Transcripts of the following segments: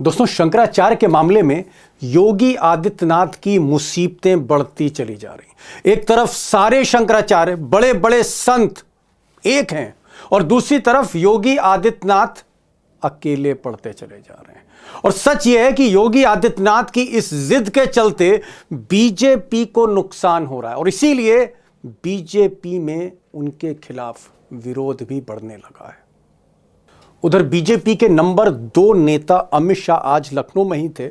दोस्तों, शंकराचार्य के मामले में योगी आदित्यनाथ की मुसीबतें बढ़ती चली जा रही। एक तरफ सारे शंकराचार्य बड़े बड़े संत एक हैं और दूसरी तरफ योगी आदित्यनाथ अकेले पड़ते चले जा रहे हैं। और सच यह है कि योगी आदित्यनाथ की इस जिद के चलते बीजेपी को नुकसान हो रहा है और इसीलिए बीजेपी में उनके खिलाफ विरोध भी बढ़ने लगा है। उधर बीजेपी के नंबर 2 नेता अमित शाह आज लखनऊ में ही थे।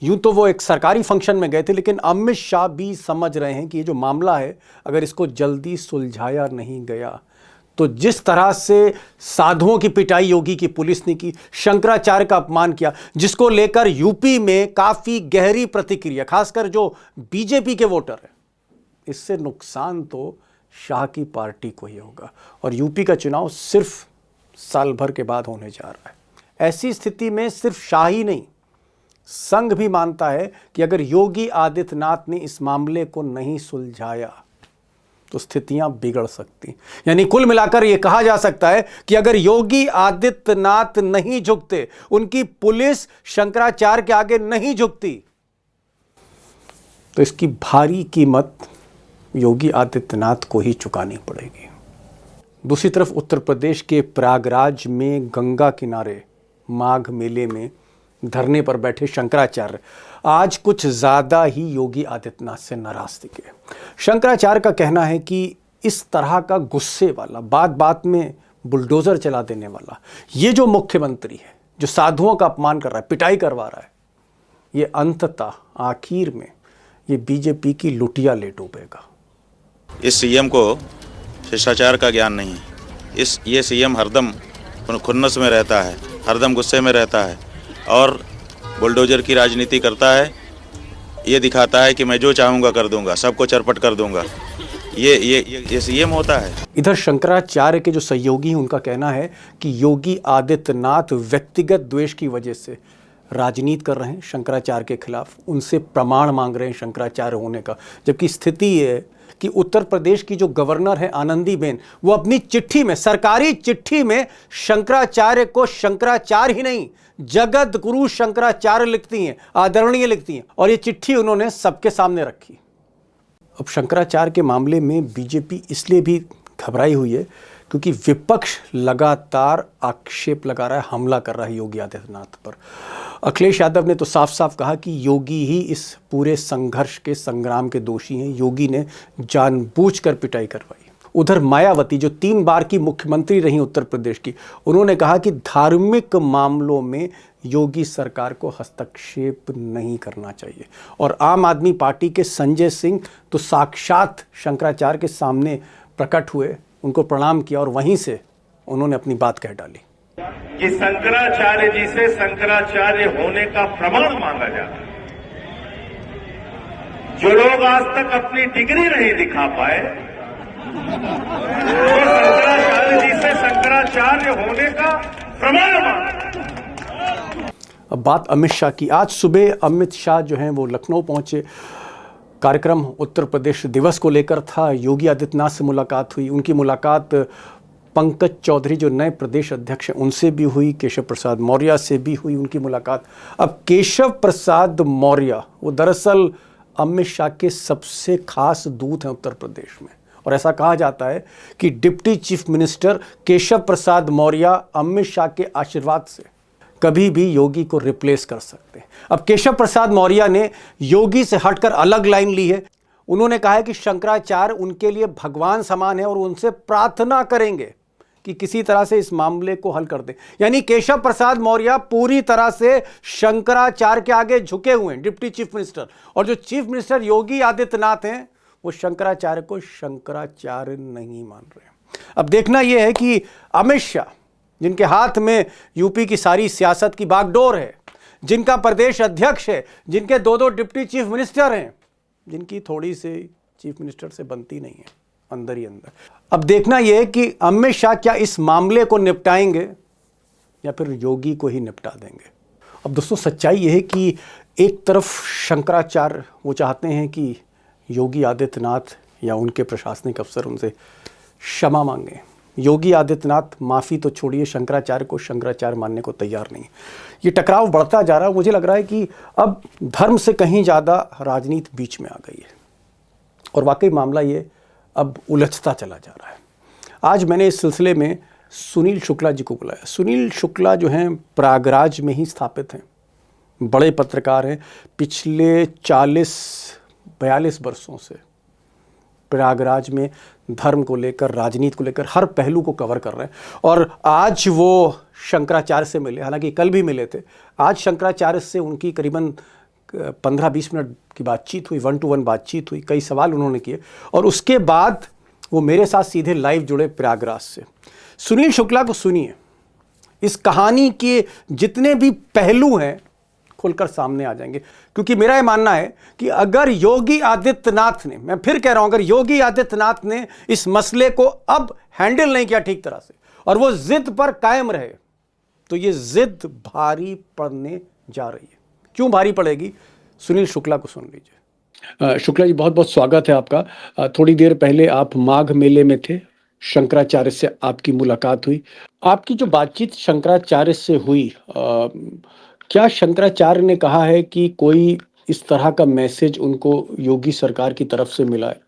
यूं तो वो एक सरकारी फंक्शन में गए थे, लेकिन अमित शाह भी समझ रहे हैं कि ये जो मामला है, अगर इसको जल्दी सुलझाया नहीं गया तो जिस तरह से साधुओं की पिटाई योगी की पुलिस ने की, शंकराचार्य का अपमान किया, जिसको लेकर यूपी में काफी गहरी प्रतिक्रिया, खासकर जो बीजेपी के वोटर है, इससे नुकसान तो शाह की पार्टी को ही होगा। और यूपी का चुनाव सिर्फ साल भर के बाद होने जा रहा है। ऐसी स्थिति में सिर्फ शाह ही नहीं, संघ भी मानता है कि अगर योगी आदित्यनाथ ने इस मामले को नहीं सुलझाया तो स्थितियां बिगड़ सकती। यानी कुल मिलाकर यह कहा जा सकता है कि अगर योगी आदित्यनाथ नहीं झुकते, उनकी पुलिस शंकराचार्य के आगे नहीं झुकती, तो इसकी भारी कीमत योगी आदित्यनाथ को ही चुकानी पड़ेगी। दूसरी तरफ उत्तर प्रदेश के प्रयागराज में गंगा किनारे माघ मेले में धरने पर बैठे शंकराचार्य आज कुछ ज्यादा ही योगी आदित्यनाथ से नाराज दिखे। शंकराचार्य का कहना है कि इस तरह का गुस्से वाला, बात बात में बुलडोजर चला देने वाला ये जो मुख्यमंत्री है, जो साधुओं का अपमान कर रहा है, पिटाई करवा रहा है, ये अंततः आखिर में ये बीजेपी की लुटिया ले डूबेगा। इस सीएम को शिष्टाचार का ज्ञान नहीं है। ये सीएम हरदम खुन्नस में रहता है, हरदम गुस्से में रहता है और बुलडोजर की राजनीति करता है। ये दिखाता है कि मैं जो चाहूँगा कर दूंगा, सबको चरपट कर दूंगा। ये सीएम होता है। इधर शंकराचार्य के जो सहयोगी हैं, उनका कहना है कि योगी आदित्यनाथ व्यक्तिगत द्वेष की वजह से राजनीति कर रहे हैं शंकराचार्य के खिलाफ, उनसे प्रमाण मांग रहे हैं शंकराचार्य होने का। जबकि स्थिति ये है कि उत्तर प्रदेश की जो गवर्नर है आनंदीबेन, वो अपनी चिट्ठी में, सरकारी चिट्ठी में शंकराचार्य को शंकराचार्य ही नहीं, जगत गुरु शंकराचार्य लिखती हैं, आदरणीय लिखती हैं, और ये चिट्ठी उन्होंने सबके सामने रखी। अब शंकराचार्य के मामले में बीजेपी इसलिए भी घबराई हुई है क्योंकि विपक्ष लगातार आक्षेप लगा रहा है, हमला कर रहा है योगी आदित्यनाथ पर। अखिलेश यादव ने तो साफ साफ कहा कि योगी ही इस पूरे संघर्ष के, संग्राम के दोषी हैं, योगी ने जानबूझकर पिटाई करवाई। उधर मायावती, जो 3 बार की मुख्यमंत्री रही उत्तर प्रदेश की, उन्होंने कहा कि धार्मिक मामलों में योगी सरकार को हस्तक्षेप नहीं करना चाहिए। और आम आदमी पार्टी के संजय सिंह तो साक्षात शंकराचार्य के सामने प्रकट हुए, उनको प्रणाम किया और वहीं से उन्होंने अपनी बात कह डाली कि शंकराचार्य जी से शंकराचार्य होने का प्रमाण मांगा जाता है। जो लोग आज तक अपनी डिग्री नहीं दिखा पाए, वो शंकराचार्य जी से शंकराचार्य होने का प्रमाण मांगा। अब बात अमित शाह की। आज सुबह अमित शाह जो हैं वो लखनऊ पहुंचे। कार्यक्रम उत्तर प्रदेश दिवस को लेकर था। योगी आदित्यनाथ से मुलाकात हुई। उनकी मुलाकात पंकज चौधरी, जो नए प्रदेश अध्यक्ष हैं, उनसे भी हुई। केशव प्रसाद मौर्य से भी हुई उनकी मुलाकात। अब केशव प्रसाद मौर्य वो दरअसल अमित शाह के सबसे खास दूत हैं उत्तर प्रदेश में, और ऐसा कहा जाता है कि deputy chief minister Keshav Prasad Maurya Amit Shah के आशीर्वाद से कभी भी योगी को रिप्लेस कर सकते हैं। अब केशव प्रसाद मौर्य ने योगी से हटकर अलग लाइन ली है। उन्होंने कहा है कि शंकराचार्य उनके लिए भगवान समान है और उनसे प्रार्थना करेंगे कि किसी तरह से इस मामले को हल कर दें। यानी केशव प्रसाद मौर्य पूरी तरह से शंकराचार्य के आगे झुके हुए हैं, डिप्टी चीफ मिनिस्टर। और जो चीफ मिनिस्टर योगी आदित्यनाथ हैं, वो शंकराचार्य को शंकराचार्य नहीं मान रहे। अब देखना यह है कि अमित शाह, जिनके हाथ में यूपी की सारी सियासत की बागडोर है, जिनका प्रदेश अध्यक्ष है, जिनके 2 डिप्टी चीफ मिनिस्टर हैं, जिनकी थोड़ी सी चीफ मिनिस्टर से बनती नहीं है अंदर ही अंदर। अब देखना यह है कि अमित शाह क्या इस मामले को निपटाएंगे या फिर योगी को ही निपटा देंगे। अब दोस्तों, सच्चाई यह है कि एक तरफ शंकराचार्य वो चाहते हैं कि योगी आदित्यनाथ या उनके प्रशासनिक अफसर उनसे क्षमा मांगे, योगी आदित्यनाथ माफ़ी तो छोड़िए, शंकराचार्य को शंकराचार्य मानने को तैयार नहीं। ये टकराव बढ़ता जा रहा है। मुझे लग रहा है कि अब धर्म से कहीं ज़्यादा राजनीति बीच में आ गई है और वाकई मामला ये अब उलझता चला जा रहा है। आज मैंने इस सिलसिले में सुनील शुक्ला जी को बुलाया। सुनील शुक्ला जो हैं प्रयागराज में ही स्थापित हैं, बड़े पत्रकार हैं, पिछले 40-42 वर्षों से प्रयागराज में धर्म को लेकर, राजनीति को लेकर हर पहलू को कवर कर रहे हैं। और आज वो शंकराचार्य से मिले, हालांकि कल भी मिले थे। आज शंकराचार्य से उनकी करीबन 15-20 मिनट की बातचीत हुई, 1-to-1 बातचीत हुई, कई सवाल उन्होंने किए और उसके बाद वो मेरे साथ सीधे लाइव जुड़े प्रयागराज से। सुनील शुक्ला को सुनिए, इस कहानी के जितने भी पहलू हैं खुलकर सामने आ जाएंगे, क्योंकि मेरा ये मानना है कि अगर योगी आदित्यनाथ ने, मैं फिर कह रहा हूं, अगर योगी आदित्यनाथ ने इस मसले को अब हैंडल नहीं किया ठीक तरह से और वो जिद पर कायम रहे तो ये जिद भारी पड़ने जा रही है। क्यों भारी पड़ेगी, सुनील शुक्ला को सुन लीजिए। शुक्ला जी, बहुत बहुत स्वागत है आपका। थोड़ी देर पहले आप माघ मेले में थे, शंकराचार्य से आपकी मुलाकात हुई। आपकी जो बातचीत शंकराचार्य से हुई, क्या शंकराचार्य ने कहा है कि कोई इस तरह का मैसेज उनको योगी सरकार की तरफ से मिला है,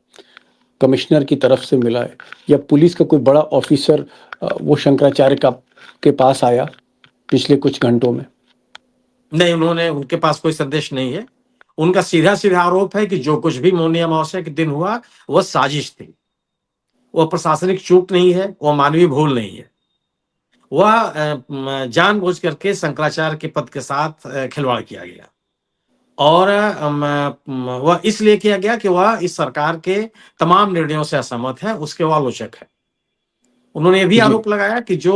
कमिश्नर की तरफ से मिला है, या पुलिस का कोई बड़ा ऑफिसर वो शंकराचार्य के पास आया पिछले कुछ घंटों में? नहीं, उनके पास कोई संदेश नहीं है। उनका सीधा सीधा आरोप है कि जो कुछ भी मौनी अमावस्या के दिन हुआ वह साजिश थी, वह प्रशासनिक चूक नहीं है, वह मानवीय भूल नहीं है। वह जानबूझ करके शंकराचार्य के पद के साथ खिलवाड़ किया गया और वह इसलिए किया गया कि वह इस सरकार के तमाम निर्णयों से असहमत है, उसके वह आलोचक है। उन्होंने यह भी आरोप लगाया कि जो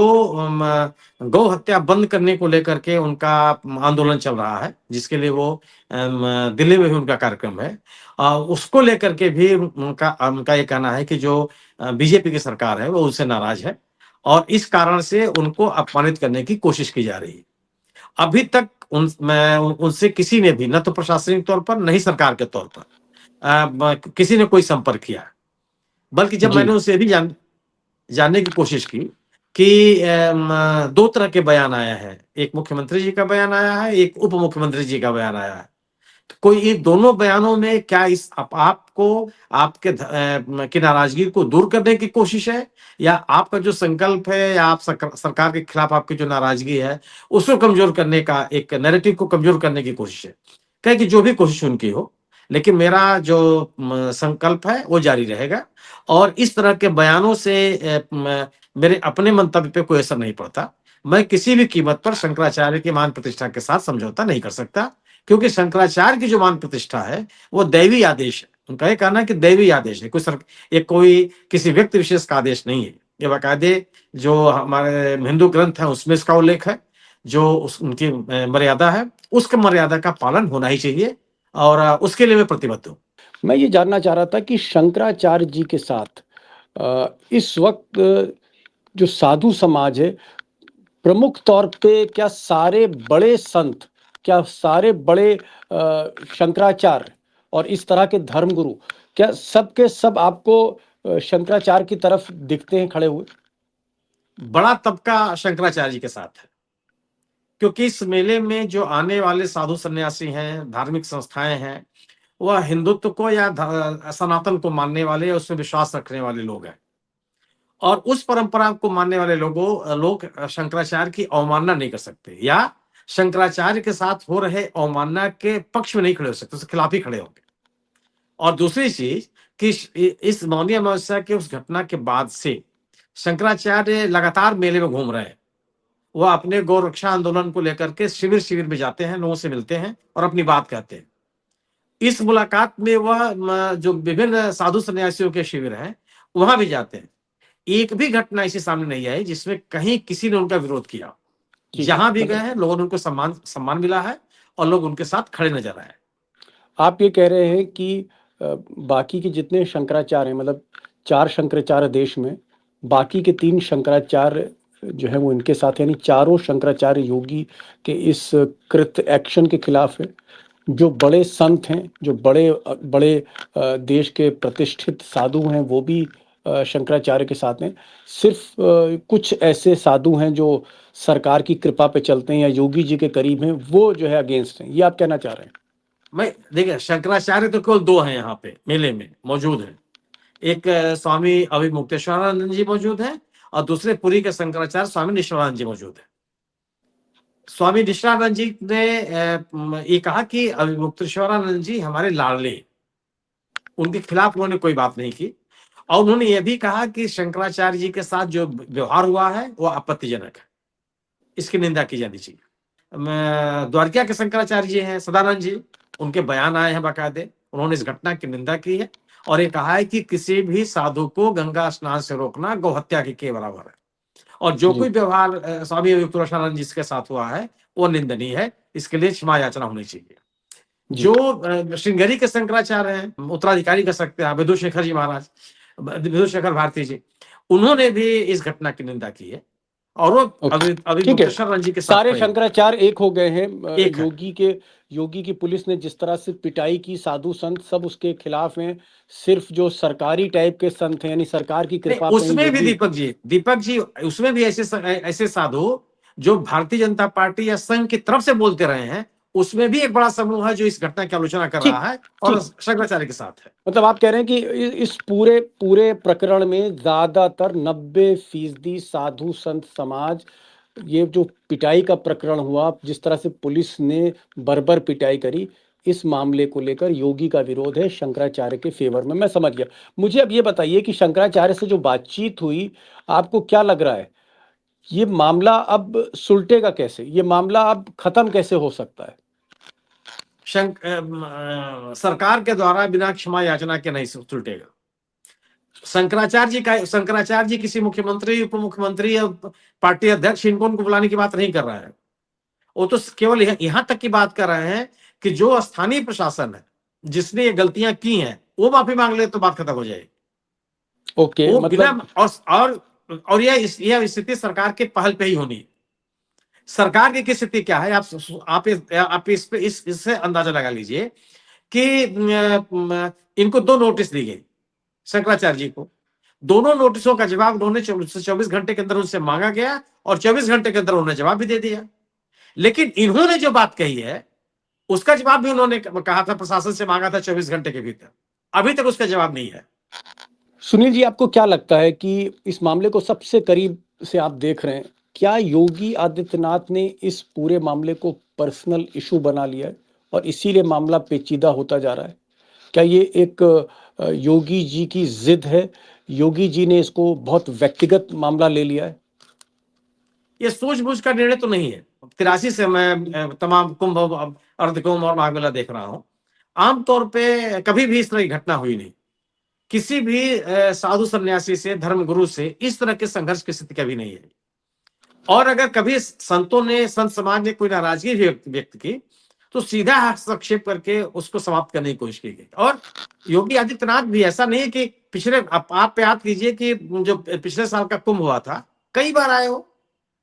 गौ हत्या बंद करने को लेकर के उनका आंदोलन चल रहा है, जिसके लिए वो दिल्ली में भी उनका कार्यक्रम है, उसको लेकर के भी उनका ये कहना है कि जो बीजेपी की सरकार है वो उनसे नाराज है और इस कारण से उनको अपमानित करने की कोशिश की जा रही है। अभी तक उनसे किसी ने भी, न तो प्रशासनिक तौर पर न ही सरकार के तौर पर किसी ने कोई संपर्क किया, बल्कि जब मैंने उनसे भी जानने की कोशिश की कि 2 तरह के बयान आया है, एक मुख्यमंत्री जी का बयान आया है, एक उप मुख्यमंत्री जी का बयान आया है। तो कोई इन दोनों बयानों में क्या इस आपको आपके की नाराजगी को दूर करने की कोशिश है, या आपका जो संकल्प है, या आप सरकार के खिलाफ आपकी जो नाराजगी है उसको कमजोर करने का, एक नैरेटिव को कमजोर करने की कोशिश है? कहे कि जो भी कोशिश उनकी हो, लेकिन मेरा जो संकल्प है वो जारी रहेगा और इस तरह के बयानों से मेरे अपने मंतव्य पे कोई असर नहीं पड़ता। मैं किसी भी कीमत पर शंकराचार्य की मान प्रतिष्ठा के साथ समझौता नहीं कर सकता, क्योंकि शंकराचार्य की जो मान प्रतिष्ठा है वो दैवी आदेश है। उनका ये कहना है कि दैवी आदेश है, कोई किसी व्यक्ति विशेष का आदेश नहीं है। ये बाकायदे जो हमारे हिंदू ग्रंथ है उसमें इसका उल्लेख है, जो उनकी मर्यादा है, उसके मर्यादा का पालन होना ही चाहिए और उसके लिए मैं प्रतिबद्ध हूँ। मैं ये जानना चाह रहा था कि शंकराचार्य जी के साथ इस वक्त जो साधु समाज है, प्रमुख तौर पे क्या सारे बड़े संत, क्या सारे बड़े शंकराचार्य और इस तरह के धर्मगुरु, क्या सब के सब आपको शंकराचार्य की तरफ दिखते हैं खड़े हुए? बड़ा तबका शंकराचार्य जी के साथ है, क्योंकि इस मेले में जो आने वाले साधु सन्यासी हैं, धार्मिक संस्थाएं हैं, वह हिंदुत्व को या सनातन को मानने वाले या उसमें विश्वास रखने वाले लोग हैं और उस परंपरा को मानने वाले लोग शंकराचार्य की अवमानना नहीं कर सकते या शंकराचार्य के साथ हो रहे अवमानना के पक्ष में नहीं खड़े हो सकते, उसके खिलाफ ही खड़े होंगे। और दूसरी चीज कि इस मौनी अमावस्या के उस घटना के बाद से शंकराचार्य लगातार मेले में घूम रहे हैं। वह अपने गौ रक्षा आंदोलन को लेकर के शिविर में जाते हैं, लोगों से मिलते हैं और अपनी बात कहते हैं। इस मुलाकात में वह जो विभिन्न साधु सन्यासियों के शिविर हैं वहां भी जाते हैं। एक भी घटना ऐसी सामने नहीं आई जिसमें कहीं किसी ने उनका विरोध किया। जहां भी गए हैं लोगों ने उनको सम्मान मिला है और लोग उनके साथ खड़े नजर आए। आप ये कह रहे हैं कि बाकी के जितने शंकराचार्य हैं, मतलब 4 शंकराचार्य देश में, बाकी के 3 शंकराचार्य जो है वो इनके साथ, यानी चारों शंकराचार्य योगी के इस कृत्य एक्शन के खिलाफ है। जो बड़े संत हैं, जो बड़े देश के प्रतिष्ठित साधु हैं, वो भी शंकराचार्य के साथ हैं, सिर्फ कुछ ऐसे साधु हैं जो सरकार की कृपा पे चलते हैं या योगी जी के करीब हैं, वो जो है अगेंस्ट हैं, ये आप कहना चाह रहे हैं? मैं देखिए, शंकराचार्य तो केवल दो हैं यहाँ पे मेले में मौजूद हैं। एक स्वामी अभिमुक्तेश्वरानंद जी मौजूद हैं और दूसरे पुरी के शंकराचार्य स्वामी निष्ठानंद जी मौजूद हैं। स्वामी निष्ठानंद जी ने ये कहा कि अभिमुक्तेश्वरानंद जी हमारे लाडले, उनके खिलाफ उन्होंने कोई बात नहीं की और उन्होंने ये भी कहा कि शंकराचार्य जी के साथ जो व्यवहार हुआ है वो आपत्तिजनक है, इसकी निंदा की जानी चाहिए। द्वारका के शंकराचार्य जी हैं सदानंद जी, उनके बयान आए हैं बाकायदे, उन्होंने इस घटना की निंदा की है और ये कहा है कि किसी भी साधु को गंगा स्नान से रोकना गौ हत्या के बराबर है और जो जी। कोई व्यवहार स्वामी विवेकानंद जी के साथ हुआ है वो निंदनीय है, इसके लिए क्षमा याचना होनी चाहिए। जी। जो श्रृंगेरी के शंकराचार्य हैं, उत्तराधिकारी कह सकते हैं विधु शेखर जी महाराज, विधु शेखर भारती जी, उन्होंने भी इस घटना की निंदा की है और वो ओके, ठीक है। अभिमुक्तेश्वरानंद जी के साथ सारे खड़े हैं। शंकराचार्य एक हो गए हैं। एक है। योगी की पुलिस ने जिस तरह से पिटाई की, साधु संत सब उसके खिलाफ हैं। सिर्फ जो सरकारी टाइप के संत हैं, यानी सरकार की नहीं, कृपा पे हैं उसमें भी योगी। दीपक जी उसमें भी ऐसे साधु जो भारतीय जनता पार्टी या संघ की तरफ से बोलते रहे हैं, उसमें भी एक बड़ा समूह है जो इस घटना की आलोचना कर ठीक, रहा है और ठीक। शंकराचार्य के साथ है। मतलब आप कह रहे हैं कि इस पूरे पूरे प्रकरण में ज्यादातर 90% साधु संत समाज, ये जो पिटाई का प्रकरण हुआ, जिस तरह से पुलिस ने बर्बर पिटाई करी, इस मामले को लेकर योगी का विरोध है शंकराचार्य के फेवर में। मैं समझ गया। मुझे अब ये बताइए कि शंकराचार्य से जो बातचीत हुई, आपको क्या लग रहा है, ये मामला अब सुलटेगा कैसे? ये मामला अब खत्म कैसे हो सकता है? सरकार के द्वारा बिना क्षमा याचना के नहीं सुलटेगा। शंकराचार्य जी किसी मुख्यमंत्री, उप मुख्यमंत्री या पार्टी अध्यक्ष इनको उनको बुलाने की बात नहीं कर रहा है। वो तो केवल यहां तक की बात कर रहे हैं कि जो स्थानीय प्रशासन है जिसने ये गलतियां की हैं वो माफी मांग ले तो बात खत्म हो जाएगी। ओके, वो बिना मतलब और यह स्थिति सरकार के पहल पे ही होनी है। सरकार की स्थिति क्या है, आप इससे अंदाजा लगा लीजिए कि इनको 2 नोटिस दी गई शंकराचार्य जी को। दोनों नोटिसों का जवाब उन्होंने 24 घंटे के अंदर उनसे मांगा गया और 24 घंटे के अंदर उन्होंने जवाब भी दे दिया। लेकिन इन्होंने जो बात कही है उसका जवाब भी उन्होंने कहा था, प्रशासन से मांगा था 24 घंटे के भीतर, अभी तक उसका जवाब नहीं है। सुनील जी, आपको क्या लगता है कि इस मामले को सबसे करीब से आप देख रहे हैं, क्या योगी आदित्यनाथ ने इस पूरे मामले को पर्सनल इशू बना लिया है और इसीलिए मामला पेचीदा होता जा रहा है? क्या ये एक योगी जी की जिद है? योगी जी ने इसको बहुत व्यक्तिगत मामला ले लिया है? ये सूझबूझ का निर्णय तो नहीं है। 83 से मैं तमाम कुंभ, अर्धकुंभ और महामेला देख रहा हूं। आमतौर पे कभी भी इस तरह की घटना हुई नहीं। किसी भी साधु सन्यासी से, धर्म गुरु से इस तरह के संघर्ष की स्थिति कभी नहीं है। और अगर कभी संत समाज ने कोई नाराजगी व्यक्त की तो सीधा हस्तक्षेप करके उसको समाप्त करने की कोशिश की गई। और योगी आदित्यनाथ भी, ऐसा नहीं है कि पिछले, आप याद कीजिए कि जो पिछले साल का कुंभ हुआ था, कई बार आए हो,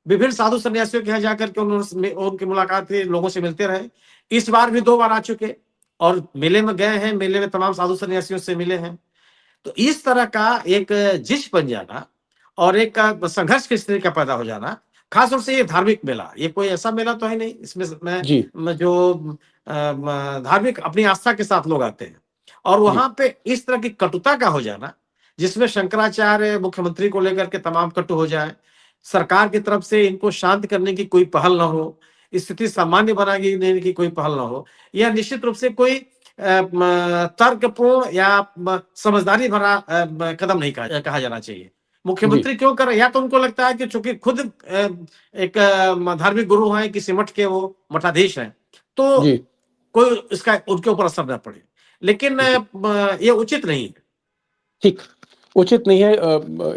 विभिन्न साधु सन्यासियों के यहाँ जाकर के उनकी मुलाकात हुई, लोगों से मिलते रहे। इस बार भी 2 बार आ चुके और मेले में गए हैं, मेले में तमाम साधु सन्यासियों से मिले हैं। तो इस तरह का एक जिस बन जाना और एक संघर्ष की स्थिति का पैदा हो जाना, खासतौर से ये धार्मिक मेला, ये कोई ऐसा मेला तो है नहीं इसमें जी, जो धार्मिक अपनी आस्था के साथ लोग आते हैं और वहां पे इस तरह की कटुता का हो जाना, जिसमें शंकराचार्य मुख्यमंत्री को लेकर के तमाम कटु हो जाए, सरकार की तरफ से इनको शांत करने की कोई पहल ना हो, स्थिति सामान्य बनाने की कोई पहल ना हो, यह निश्चित रूप से कोई तर्कपूर्ण या समझदारी भरा कदम नहीं कहा जाना चाहिए। मुख्यमंत्री क्यों कर रहे हैं? या तो उनको लगता है कि चूंकि खुद एक धार्मिक गुरु हैं, किसी मठ के वो मठाधीश हैं, तो जी, कोई इसका उनके ऊपर असर न पड़े। लेकिन ये उचित नहीं है। ठीक, उचित नहीं है।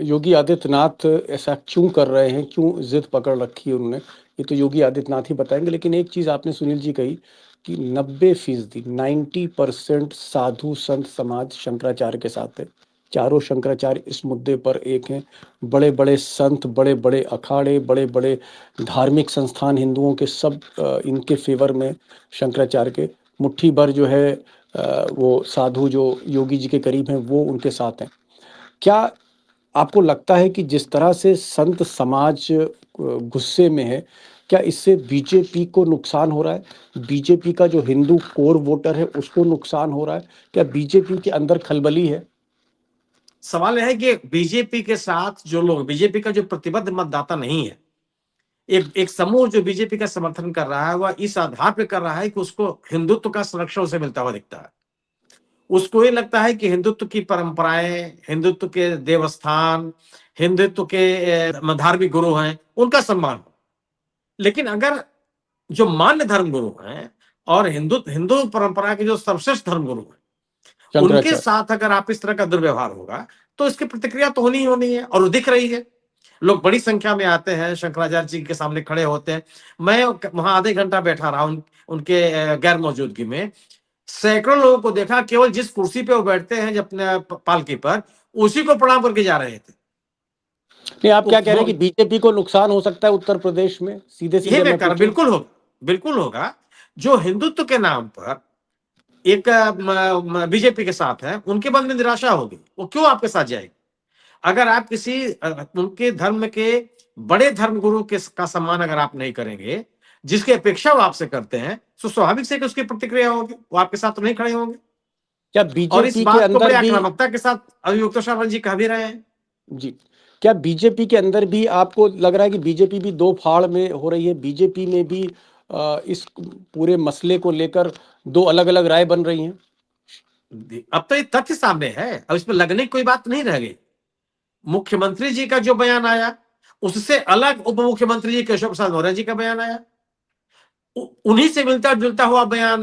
योगी आदित्यनाथ ऐसा क्यों कर रहे हैं, क्यों जिद पकड़ रखी है उन्होंने, ये तो योगी आदित्यनाथ ही बताएंगे। लेकिन एक चीज आपने सुनील जी कही कि 90% 90% साधु संत समाज शंकराचार्य के साथ है। चारों शंकराचार्य इस मुद्दे पर एक हैं। बड़े बड़े संत, बड़े बड़े अखाड़े, बड़े बड़े धार्मिक संस्थान हिंदुओं के सब इनके फेवर में शंकराचार्य के। मुट्ठी भर जो है वो साधु जो योगी जी के करीब हैं वो उनके साथ हैं। क्या आपको लगता है कि जिस तरह से संत समाज गुस्से में है, क्या इससे बीजेपी को नुकसान हो रहा है? बीजेपी का जो हिंदू कोर वोटर है उसको नुकसान हो रहा है? क्या बीजेपी के अंदर खलबली है? सवाल यह है कि बीजेपी के साथ जो लोग, बीजेपी का जो प्रतिबद्ध मतदाता नहीं है, एक एक समूह जो बीजेपी का समर्थन कर रहा है, वह इस आधार पर कर रहा है कि उसको हिंदुत्व का संरक्षण उसे मिलता हुआ दिखता है। उसको ये लगता है कि हिंदुत्व की परंपराएं, हिंदुत्व के देवस्थान, हिंदुत्व के धार्मिक गुरु हैं, उनका सम्मान हो। लेकिन अगर जो मान्य धर्म गुरु हैं और हिंदू हिंदू परंपरा के जो सर्वश्रेष्ठ धर्म गुरु हैं, उनके शंकराचार्य। साथ अगर आप इस तरह का दुर्व्यवहार होगा, तो इसकी प्रतिक्रिया तो होनी ही होनी है, और वो दिख रही है। लोग बड़ी संख्या में आते हैं, शंकराचार्य जी के सामने खड़े होते हैं। मैं वहां आधे घंटा बैठा रहा उनके गैर मौजूदगी में। सैकड़ों लोगों को देखा, केवल जिस कुर्सी पे वो बैठते हैं जब अपने पालकी पर, उसी को प्रणाम करके जा रहे थे। नहीं, आप क्या कह रहे हैं कि बीजेपी को नुकसान हो सकता है उत्तर प्रदेश में? सीधे यही सीधे मैं मैं कह रहा, पूछूं? बिल्कुल होगा। जो हिंदुत्व के नाम पर एक बीजेपी के साथ है, उनके मन में निराशा होगी। वो क्यों आपके साथ जाएगी? अगर आप किसी उनके धर्म के बड़े धर्म गुरु के का सम्मान अगर आप नहीं करेंगे, जिसकी अपेक्षा वो आपसे करते हैं, तो स्वाभाविक से कि उसकी प्रतिक्रिया होगी, वो आपके साथ तो नहीं खड़े होंगे। क्या और इस बीजेपी के बात को बड़े अंदर भी आक्रामकता के साथ अभियुक्त शर्मा जी कह भी रहे हैं। जी, क्या बीजेपी के अंदर भी आपको लग रहा है कि बीजेपी भी दो फाड़ में हो रही है? बीजेपी में भी इस पूरे मसले को लेकर दो अलग-अलग राय बन रही हैं? अब तो ये तथ्य सामने है, अब इसमें लगने की कोई बात नहीं रह गई। मुख्यमंत्री जी का जो बयान आया, उससे अलग उप मुख्यमंत्री जी केशव प्रसाद मौर्य जी का बयान आया। उन्हीं से मिलता जुलता हुआ बयान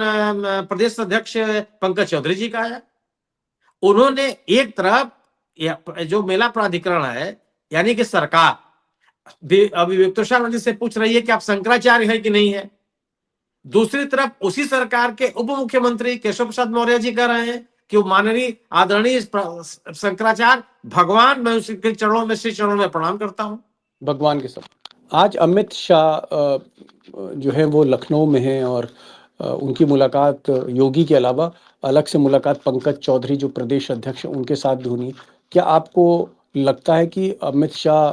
प्रदेश अध्यक्ष पंकज चौधरी जी का आया। उन्होंने एक तरफ जो मेला प्राधिकरण है, यानी कि सरकार, अभियुक्त शर्मा जी से पूछ रही है कि आप शंकराचार्य है कि नहीं है। दूसरी तरफ उसी सरकार के उप मुख्यमंत्री केशव प्रसाद मौर्य जी कह रहे हैं कि वो माननीय आदरणीय शंकराचार्य भगवान, मैं उसके चरणों में, श्री चरणों में प्रणाम करता हूं। भगवान के सब। आज अमित शाह जो है वो लखनऊ में हैं और उनकी मुलाकात योगी के अलावा अलग से मुलाकात पंकज चौधरी जो प्रदेश अध्यक्ष हैं उनके साथ भी होनी है। क्या आपको लगता है कि अमित शाह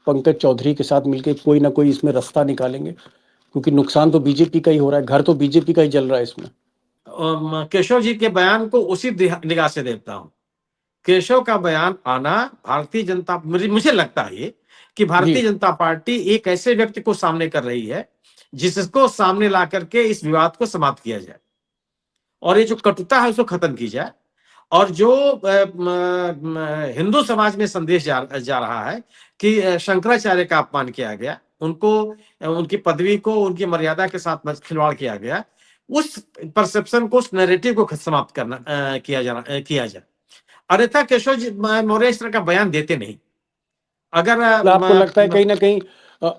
पंकज चौधरी के साथ मिलकर कोई ना कोई इसमें रास्ता निकालेंगे? क्योंकि नुकसान तो बीजेपी का ही हो रहा है, घर तो बीजेपी का ही जल रहा है इसमें। केशव जी के बयान को उसी निगाह से देखता हूं। केशव का बयान आना भारतीय जनता, मुझे लगता है कि भारतीय जी, जनता पार्टी एक ऐसे व्यक्ति को सामने कर रही है जिसको सामने ला करके इस विवाद को समाप्त किया जाए, और ये जो कटुता है उसको खत्म की जाए। और जो हिंदू समाज में संदेश जा रहा है कि शंकराचार्य का अपमान किया गया, उनको, उनकी पदवी को, उनकी मर्यादा के साथ खिलवाड़ किया गया, उस परसेप्शन को, उस नैरेटिव को समाप्त किया जाए। अन्यथा केशव जी मौर्य इस तरह का बयान देते नहीं। अगर मतलब आपको लगता है कहीं ना कहीं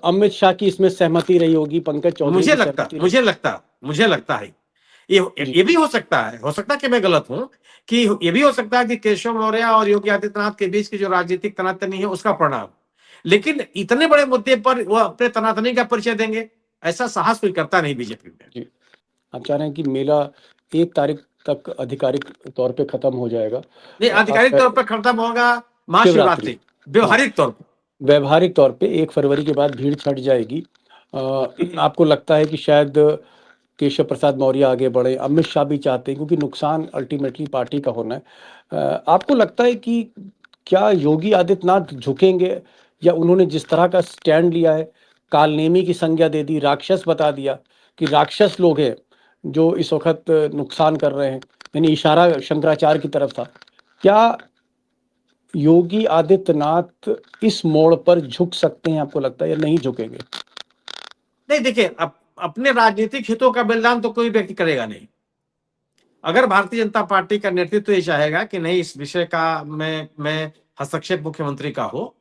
अमित शाह की इसमें सहमति रही होगी, पंकज चौधरी की सहमति रही? मुझे लगता है जी, ये भी हो सकता है कि मैं गलत हूं, कि ये भी हो सकता है कि केशव मौर्य और योगी आदित्यनाथ के बीच की जो राजनीतिक तनातनी है उसका परिणाम। लेकिन इतने बड़े मुद्दे पर वो अपने तनातनी का परिचय देंगे, ऐसा साहस कोई करता नहीं बीजेपी में। जी। आप चाह रहे हैं कि मेला 1 तारीख तक आधिकारिक तौर पे खत्म हो जाएगा? नहीं, आधिकारिक तौर पर खत्म होगा शिवरात्रि। महाशिवरात्रि, हाँ, व्यवहारिक तौर पर। व्यवहारिक तौर पे 1 फरवरी के बाद भीड़ छट जाएगी। आपको लगता है कि शायद केशव प्रसाद मौर्य आगे बढ़े, अमित शाह भी चाहते हैं क्योंकि नुकसान अल्टीमेटली पार्टी का होना है। आपको लगता है कि क्या योगी आदित्यनाथ झुकेंगे, या उन्होंने जिस तरह का स्टैंड लिया है, कालनेमी की संज्ञा दे दी, राक्षस बता दिया कि राक्षस लोग हैं जो इस वक्त नुकसान कर रहे हैं, यानी इशारा शंकराचार्य की तरफ था। क्या योगी आदित्यनाथ इस मोड़ पर झुक सकते हैं, आपको लगता है, या नहीं झुकेंगे? नहीं, देखिए, अपने राजनीतिक हितों का बलिदान तो कोई व्यक्ति करेगा नहीं। अगर भारतीय जनता पार्टी का नेतृत्व ये चाहेगा कि नहीं, इस विषय का मैं हस्तक्षेप मुख्यमंत्री का हो,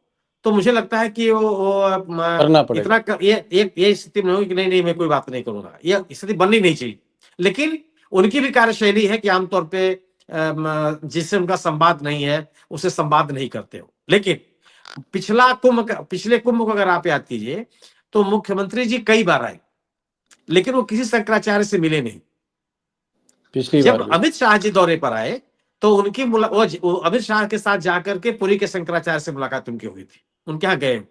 तो मुझे लगता है कि करना पड़ेगा। ये स्थिति नहीं होगी कि नहीं मैं कोई बात नहीं करूंगा, ये स्थिति बननी नहीं चाहिए। लेकिन उनकी भी कार्यशैली है कि आमतौर पे जिससे उनका संवाद नहीं है उसे संवाद नहीं करते हो। लेकिन पिछले कुंभ को अगर आप याद कीजिए, तो मुख्यमंत्री जी कई बार आए, लेकिन वो किसी शंकराचार्य से मिले नहीं। पिछली बार जब भी। अमित शाह जी दौरे पर आए, तो उनकी वो अमित शाह के साथ जाकर के पुरी के शंकराचार्य से मुलाकात उनकी हुई थी, उनके यहाँ गए।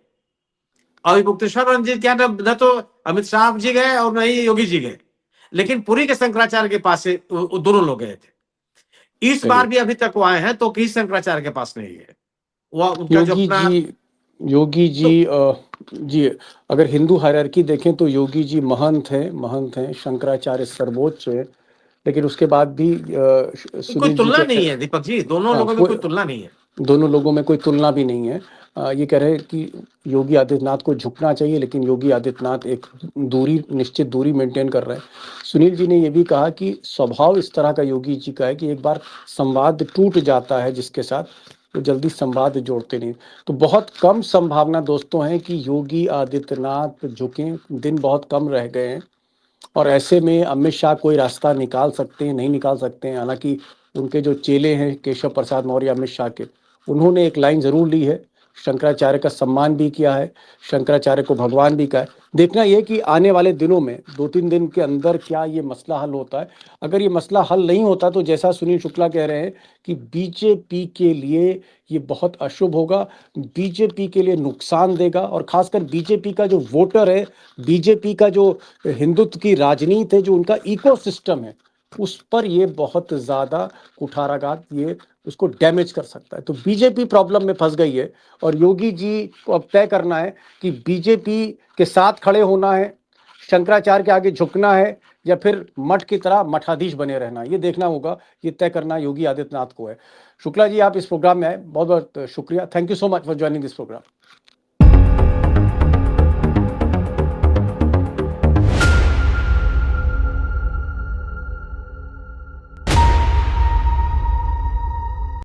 और मुक्तेश्वर जी क्या, न तो अमित शाह जी गए और न ही योगी जी गए, लेकिन पुरी के शंकराचार्य के पास से वो दोनों लोग गए थे। इस बार भी अभी तक वो आए हैं तो किसी शंकराचार्य के पास नहीं गए। वो उनका जो अपना योगी जी जी अगर हिंदू हायरार्की देखें तो योगी जी महंत हैं, शंकराचार्य सर्वोच्च है, लेकिन उसके बाद भी कोई सुनील जी तुलना नहीं है दीपक जी, दोनों लोगों में कोई तुलना नहीं है। दोनों लोगों में कोई तुलना भी नहीं है। ये कह रहे हैं कि योगी आदित्यनाथ को झुकना चाहिए, लेकिन योगी आदित्यनाथ एक निश्चित दूरी मेंटेन कर रहे हैं। सुनील जी ने ये भी कहा कि स्वभाव इस तरह का योगी जी का है कि एक बार संवाद टूट जाता है जिसके साथ, तो जल्दी संवाद जोड़ते नहीं। तो बहुत कम संभावना दोस्तों है कि योगी आदित्यनाथ झुकें, दिन बहुत कम रह गए हैं, और ऐसे में अमित शाह कोई रास्ता निकाल सकते हैं, नहीं निकाल सकते हैं। हालांकि उनके जो चेले हैं केशव प्रसाद मौर्य अमित शाह के, उन्होंने एक लाइन जरूर ली है, शंकराचार्य का सम्मान भी किया है, शंकराचार्य को भगवान भी कहा है। देखना यह कि आने वाले दिनों में 2-3 दिन के अंदर क्या ये मसला हल होता है। अगर ये मसला हल नहीं होता तो जैसा सुनील शुक्ला कह रहे हैं कि बीजेपी के लिए ये बहुत अशुभ होगा, बीजेपी के लिए नुकसान देगा, और खासकर बीजेपी का जो वोटर है, बीजेपी का जो हिंदुत्व की राजनीति है, जो उनका इकोसिस्टम है, उस पर ये बहुत ज़्यादा कुठाराघात ये उसको डैमेज कर सकता है। तो बीजेपी प्रॉब्लम में फंस गई है, और योगी जी को अब तय करना है कि बीजेपी के साथ खड़े होना है, शंकराचार्य के आगे झुकना है, या फिर मठ की तरह मठाधीश बने रहना। ये देखना होगा, ये तय करना योगी आदित्यनाथ को है। शुक्ला जी, आप इस प्रोग्राम में आए, बहुत बहुत शुक्रिया। Thank you so much for joining this programme.